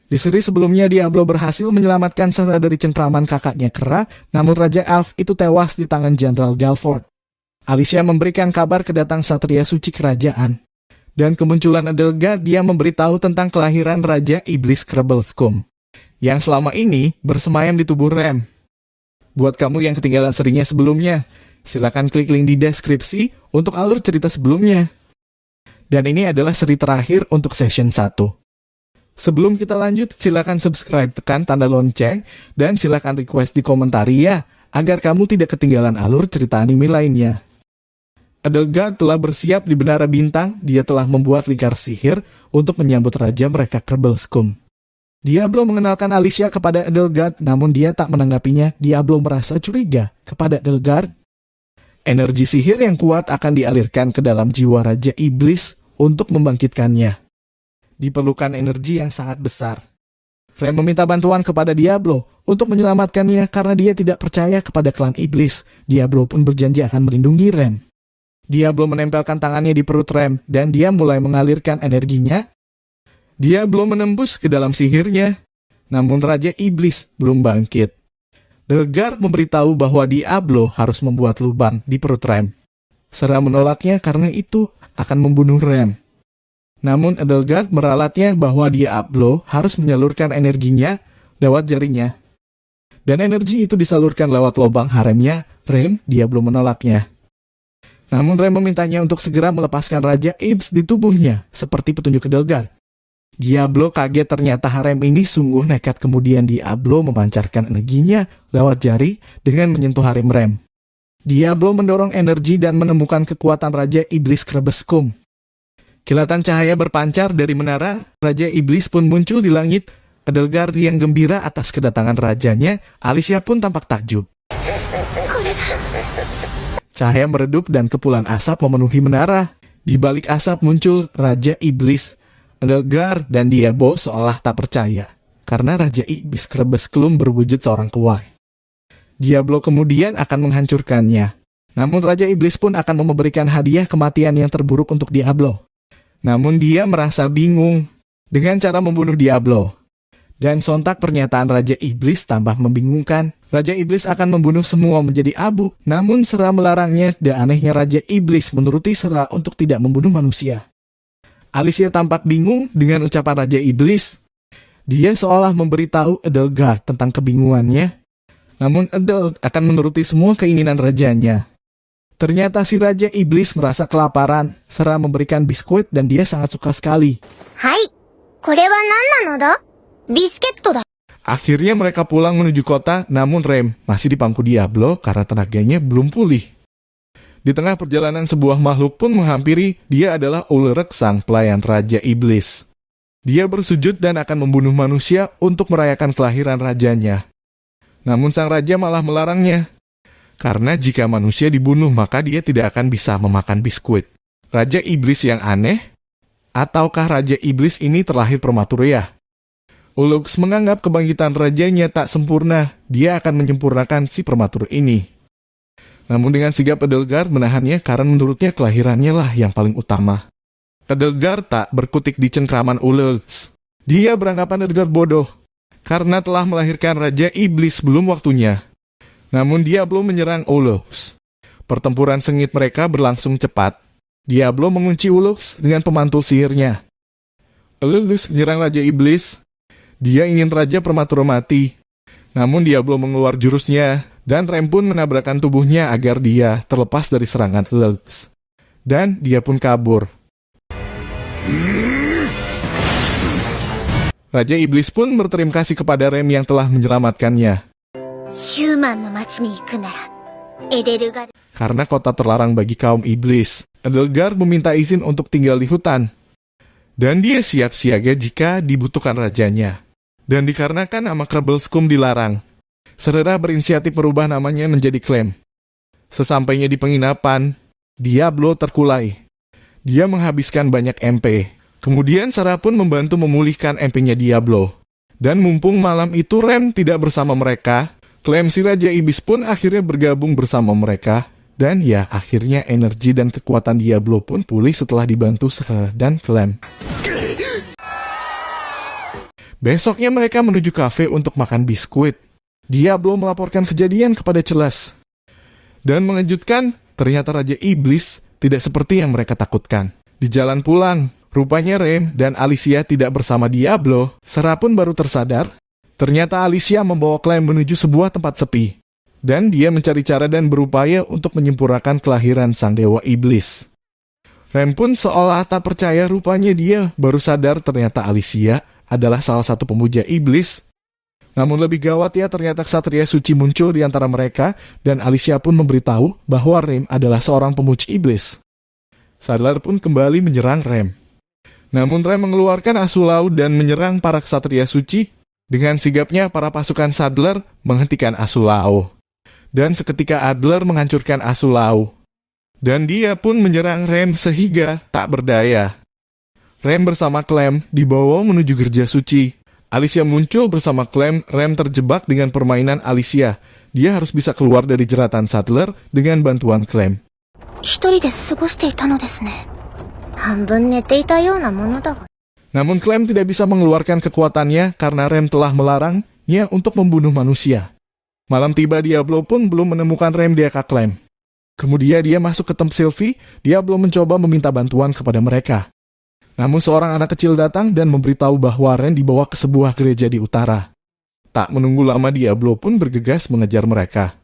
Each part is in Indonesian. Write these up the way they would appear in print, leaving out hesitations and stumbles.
Di seri sebelumnya, Diablo berhasil menyelamatkan Sera dari cengkraman kakaknya Kera, namun Raja Elf itu tewas di tangan Jenderal Galford. Alicia memberikan kabar kedatang Satria Suci Kerajaan. Dan kemunculan Edelgard, dia memberitahu tentang kelahiran Raja Iblis Krabbleskum, yang selama ini bersemayam di tubuh Rem. Buat kamu yang ketinggalan serinya sebelumnya, silakan klik link di deskripsi untuk alur cerita sebelumnya. Dan ini adalah seri terakhir untuk session 1. Sebelum kita lanjut, silakan subscribe, tekan tanda lonceng, dan silakan request di komentar ya, agar kamu tidak ketinggalan alur cerita anime lainnya. Edelgard telah bersiap di Menara Bintang. Dia telah membuat lingkar sihir untuk menyambut raja mereka Krabbleskum. Diablo mengenalkan Alicia kepada Edelgard, namun dia tak menanggapinya. Diablo merasa curiga kepada Edelgard. Energi sihir yang kuat akan dialirkan ke dalam jiwa Raja Iblis untuk membangkitkannya. Diperlukan energi yang sangat besar. Rem meminta bantuan kepada Diablo untuk menyelamatkannya karena dia tidak percaya kepada klan Iblis. Diablo pun berjanji akan melindungi Rem. Diablo menempelkan tangannya di perut Rem dan dia mulai mengalirkan energinya. Diablo menembus ke dalam sihirnya, namun Raja Iblis belum bangkit. Edelgard memberitahu bahwa Diablo harus membuat lubang di perut Rem. Sera menolaknya karena itu akan membunuh Rem. Namun Edelgard meralatnya bahwa Diablo harus menyalurkan energinya lewat jarinya. Dan energi itu disalurkan lewat lubang haremnya Rem. Diablo menolaknya. Namun Rem memintanya untuk segera melepaskan Raja Iblis di tubuhnya, seperti petunjuk Edelgard. Diablo kaget, ternyata harem ini sungguh nekat. Kemudian Diablo memancarkan energinya lewat jari dengan menyentuh harem Rem. Diablo mendorong energi dan menemukan kekuatan Raja Iblis Krabbleskum. Kilatan cahaya berpancar dari menara, Raja Iblis pun muncul di langit. Edelgard yang gembira atas kedatangan rajanya, Alicia pun tampak takjub. Cahaya meredup dan kepulan asap memenuhi menara. Di balik asap muncul Raja Iblis. Edelgard dan Diablo seolah tak percaya, karena Raja Iblis Krabbleskum berwujud seorang kuai. Diablo kemudian akan menghancurkannya. Namun Raja Iblis pun akan memberikan hadiah kematian yang terburuk untuk Diablo. Namun dia merasa bingung dengan cara membunuh Diablo. Dan sontak pernyataan Raja Iblis tambah membingungkan. Raja Iblis akan membunuh semua menjadi abu. Namun Sera melarangnya, dan anehnya Raja Iblis menuruti Sera untuk tidak membunuh manusia. Alicia tampak bingung dengan ucapan Raja Iblis. Dia seolah memberitahu Edelgard tentang kebingungannya. Namun Edelgard akan menuruti semua keinginan rajanya. Ternyata si Raja Iblis merasa kelaparan. Sera memberikan biskuit dan dia sangat suka sekali. Hai, kore wa nan nano da? Biskuit da. Akhirnya mereka pulang menuju kota, namun Rem masih di pangku Diablo karena tenaganya belum pulih. Di tengah perjalanan sebuah makhluk pun menghampiri. Dia adalah Ulrich, sang pelayan Raja Iblis. Dia bersujud dan akan membunuh manusia untuk merayakan kelahiran rajanya. Namun sang raja malah melarangnya. Karena jika manusia dibunuh maka dia tidak akan bisa memakan biskuit. Raja Iblis yang aneh? Ataukah Raja Iblis ini terlahir prematur ya? Ulrich menganggap kebangkitan rajanya tak sempurna. Dia akan menyempurnakan si prematur ini. Namun dengan sigap Edelgard menahannya karena menurutnya kelahirannya lah yang paling utama. Edelgard tak berkutik di cengkraman Ulrich. Dia beranggapan Edelgard bodoh karena telah melahirkan Raja Iblis sebelum waktunya. Namun Diablo menyerang Ulrich. Pertempuran sengit mereka berlangsung cepat. Diablo mengunci Ulrich dengan pemantul sihirnya. Ulrich menyerang Raja Iblis. Dia ingin Raja prematur mati. Namun Diablo mengeluar jurusnya, dan Rem pun menabrakkan tubuhnya agar dia terlepas dari serangan Ulrich. Dan dia pun kabur. Raja Iblis pun berterima kasih kepada Rem yang telah menyelamatkannya. Karena kota terlarang bagi kaum iblis, Edelgard meminta izin untuk tinggal di hutan. Dan dia siap siaga jika dibutuhkan rajanya. Dan dikarenakan nama Krabbleskum dilarang, Sera berinisiatif merubah namanya menjadi Clem. Sesampainya di penginapan, Diablo terkulai. Dia menghabiskan banyak MP. Kemudian Sera pun membantu memulihkan MP-nya Diablo. Dan mumpung malam itu Rem tidak bersama mereka, Clem si Raja Iblis pun akhirnya bergabung bersama mereka. Dan ya, akhirnya energi dan kekuatan Diablo pun pulih setelah dibantu Sera dan Clem. Besoknya mereka menuju kafe untuk makan biskuit. Diablo melaporkan kejadian kepada Celes. Dan mengejutkan, ternyata Raja Iblis tidak seperti yang mereka takutkan. Di jalan pulang, rupanya Rem dan Alicia tidak bersama Diablo. Sarah pun baru tersadar. Ternyata Alicia membawa Clem menuju sebuah tempat sepi. Dan dia mencari cara dan berupaya untuk menyempurnakan kelahiran sang dewa iblis. Rem pun seolah tak percaya, rupanya dia baru sadar ternyata Alicia adalah salah satu pemuja iblis. Namun lebih gawat ya, ternyata Ksatria Suci muncul di antara mereka dan Alicia pun memberitahu bahwa Rem adalah seorang pemuja iblis. Sadler pun kembali menyerang Rem. Namun Rem mengeluarkan Asulau dan menyerang para Ksatria Suci. Dengan sigapnya para pasukan Sadler menghentikan Asulau. Dan seketika Adler menghancurkan Asulau. Dan dia pun menyerang Rem sehingga tak berdaya. Rem bersama Clem dibawa menuju gereja suci. Alicia muncul bersama Clem. Rem terjebak dengan permainan Alicia. Dia harus bisa keluar dari jeratan Sadler dengan bantuan Clem. 一人で過ごしていたのですね。半分寝ていたようなものだわ。 Namun Clem tidak bisa mengeluarkan kekuatannya karena Rem telah melarangnya untuk membunuh manusia. Malam tiba, Diablo pun belum menemukan Rem di Clem. Kemudian dia masuk ke tempat Sylvie. Diablo mencoba meminta bantuan kepada mereka. Namun seorang anak kecil datang dan memberitahu bahwa Rem dibawa ke sebuah gereja di utara. Tak menunggu lama, Diablo pun bergegas mengejar mereka.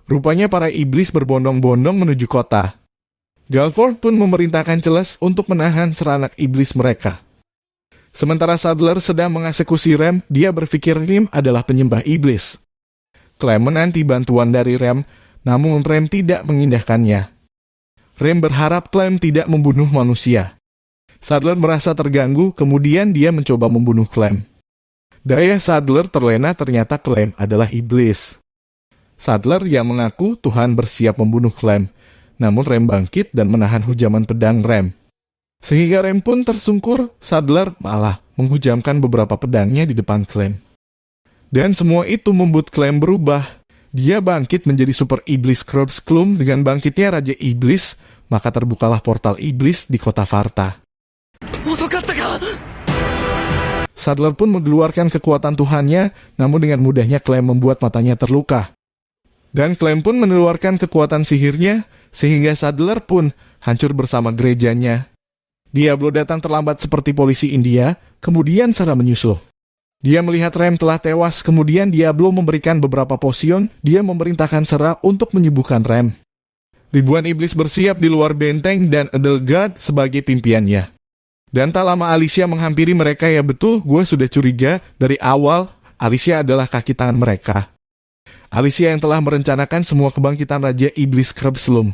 Rupanya para iblis berbondong-bondong menuju kota. Galford pun memerintahkan Celes untuk menahan seranak iblis mereka. Sementara Sadler sedang mengeksekusi Rem, dia berpikir Rem adalah penyembah iblis. Clem menanti bantuan dari Rem, namun Rem tidak mengindahkannya. Rem berharap Clem tidak membunuh manusia. Sadler merasa terganggu, kemudian dia mencoba membunuh Clem. Daya Sadler terlena, ternyata Clem adalah iblis. Sadler yang mengaku Tuhan bersiap membunuh Clem, namun Rem bangkit dan menahan hujaman pedang Rem. Sehingga Rem pun tersungkur, Sadler malah menghujamkan beberapa pedangnya di depan Clem. Dan semua itu membuat Clem berubah. Dia bangkit menjadi super iblis Krobsklum. Dengan bangkitnya Raja Iblis, maka terbukalah portal iblis di kota Varta. Sadler pun mengeluarkan kekuatan Tuhannya, namun dengan mudahnya Clem membuat matanya terluka. Dan Clem pun mengeluarkan kekuatan sihirnya, sehingga Sadler pun hancur bersama gerejanya. Diablo datang terlambat seperti polisi India, kemudian Sarah menyusul. Dia melihat Rem telah tewas, kemudian Diablo memberikan beberapa posion. Dia memerintahkan Sarah untuk menyembuhkan Rem. Ribuan iblis bersiap di luar benteng dan Edelgard sebagai pimpiannya. Dan tak lama Alicia menghampiri mereka. Ya betul, gue sudah curiga dari awal Alicia adalah kaki tangan mereka. Alicia yang telah merencanakan semua kebangkitan Raja Iblis Krobsklum.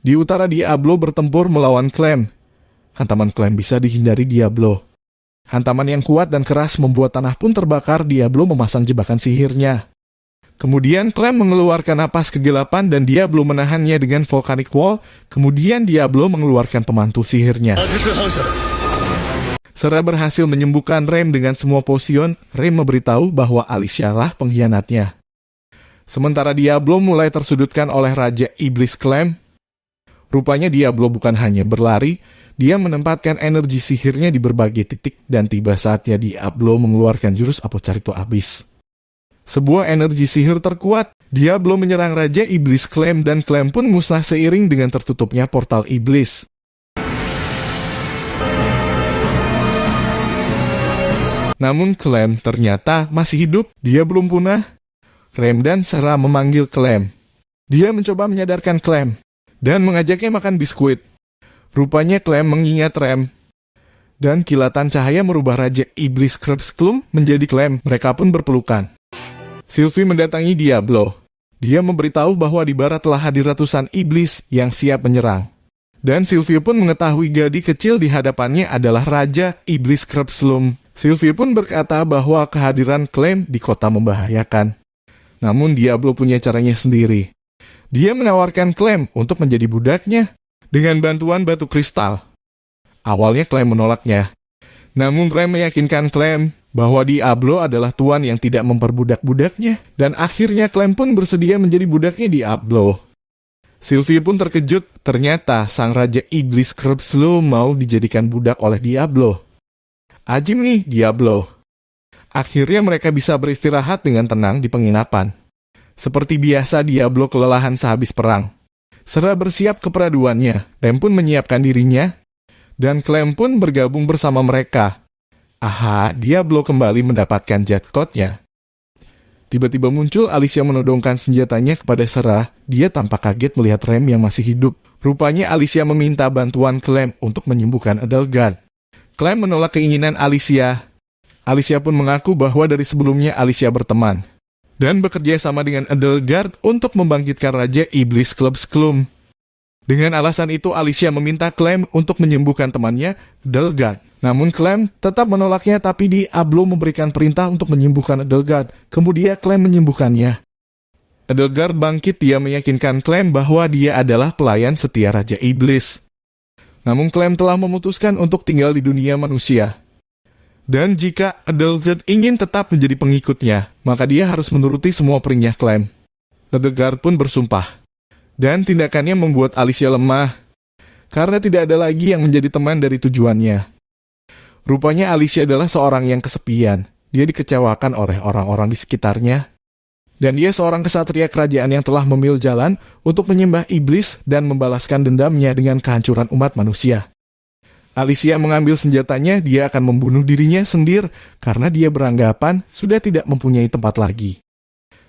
Di utara, Diablo bertempur melawan Clem. Hantaman Clem bisa dihindari Diablo. Hantaman yang kuat dan keras membuat tanah pun terbakar. Diablo memasang jebakan sihirnya. Kemudian Clem mengeluarkan napas kegelapan dan Diablo menahannya dengan volcanic wall. Kemudian Diablo mengeluarkan pemantul sihirnya. Sarah berhasil menyembuhkan Rem dengan semua posion. Rem memberitahu bahwa Alicia lah pengkhianatnya. Sementara Diablo mulai tersudutkan oleh Raja Iblis Clem. Rupanya Diablo bukan hanya berlari, dia menempatkan energi sihirnya di berbagai titik dan tiba saatnya Diablo mengeluarkan jurus Apocarito Abyss. Sebuah energi sihir terkuat, Diablo menyerang Raja Iblis Clem dan Clem pun musnah seiring dengan tertutupnya portal iblis. Namun Clem ternyata masih hidup, dia belum punah. Rem dan Sarah memanggil Clem. Dia mencoba menyadarkan Clem dan mengajaknya makan biskuit. Rupanya Clem mengingat Rem. Dan kilatan cahaya merubah Raja Iblis Krobsklum menjadi Clem. Mereka pun berpelukan. Sylvie mendatangi Diablo. Dia memberitahu bahwa di barat telah hadir ratusan iblis yang siap menyerang. Dan Sylvie pun mengetahui gadis kecil di hadapannya adalah Raja Iblis Krobsklum. Sylvie pun berkata bahwa kehadiran Clem di kota membahayakan. Namun Diablo punya caranya sendiri. Dia menawarkan Clem untuk menjadi budaknya dengan bantuan batu kristal. Awalnya Clem menolaknya. Namun Rem meyakinkan Clem bahwa Diablo adalah tuan yang tidak memperbudak-budaknya. Dan akhirnya Clem pun bersedia menjadi budaknya Diablo. Sylvie pun terkejut, ternyata sang Raja Iblis Krobsklum mau dijadikan budak oleh Diablo. Ajib nih Diablo. Akhirnya mereka bisa beristirahat dengan tenang di penginapan. Seperti biasa, Diablo kelelahan sehabis perang. Serah bersiap keperaduannya, Rem pun menyiapkan dirinya, dan Clem pun bergabung bersama mereka. Aha, Diablo kembali mendapatkan jet code-nya. Tiba-tiba muncul Alicia menodongkan senjatanya kepada Serah. Dia tampak kaget melihat Rem yang masih hidup. Rupanya Alicia meminta bantuan Clem untuk menyembuhkan Edelgard. Clem menolak keinginan Alicia. Alicia pun mengaku bahwa dari sebelumnya Alicia berteman dan bekerja sama dengan Edelgard untuk membangkitkan Raja Iblis Klub Sklum. Dengan alasan itu, Alicia meminta Clem untuk menyembuhkan temannya, Edelgard. Namun Clem tetap menolaknya, tapi Diablo memberikan perintah untuk menyembuhkan Edelgard. Kemudian Clem menyembuhkannya. Edelgard bangkit, dia meyakinkan Clem bahwa dia adalah pelayan setia Raja Iblis. Namun Clem telah memutuskan untuk tinggal di dunia manusia. Dan jika Edelgard ingin tetap menjadi pengikutnya, maka dia harus menuruti semua perintah Clem. Edelgard pun bersumpah. Dan tindakannya membuat Alicia lemah, karena tidak ada lagi yang menjadi teman dari tujuannya. Rupanya Alicia adalah seorang yang kesepian. Dia dikecewakan oleh orang-orang di sekitarnya. Dan dia seorang kesatria kerajaan yang telah memilih jalan untuk menyembah iblis dan membalaskan dendamnya dengan kehancuran umat manusia. Alicia mengambil senjatanya, dia akan membunuh dirinya sendiri karena dia beranggapan sudah tidak mempunyai tempat lagi.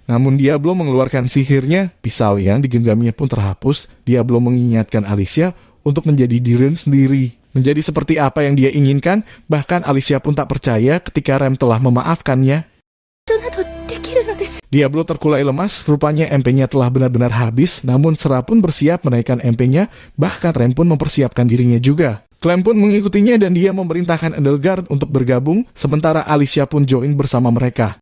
Namun Diablo mengeluarkan sihirnya, pisau yang digenggamnya pun terhapus. Diablo mengingatkan Alicia untuk menjadi diri sendiri, menjadi seperti apa yang dia inginkan. Bahkan Alicia pun tak percaya ketika Rem telah memaafkannya. Diablo terkulai lemas, rupanya MP-nya telah benar-benar habis, namun Serah pun bersiap menaikkan MP-nya, bahkan Rem pun mempersiapkan dirinya juga. Clem pun mengikutinya dan dia memerintahkan Edelgard untuk bergabung, sementara Alicia pun join bersama mereka.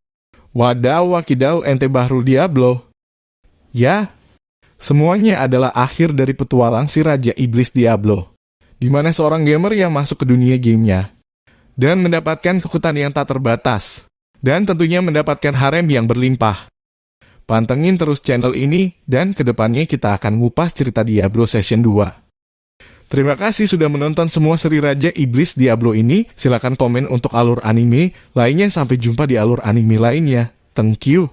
Wadaw wakidau ente bahrul Diablo. Ya, semuanya adalah akhir dari petualang si Raja Iblis Diablo, di mana seorang gamer yang masuk ke dunia gamenya dan mendapatkan kekuatan yang tak terbatas, dan tentunya mendapatkan harem yang berlimpah. Pantengin terus channel ini, dan kedepannya kita akan ngupas cerita Diablo Session 2. Terima kasih sudah menonton semua seri Raja Iblis Diablo ini. Silakan komen untuk alur anime lainnya. Sampai jumpa di alur anime lainnya. Thank you.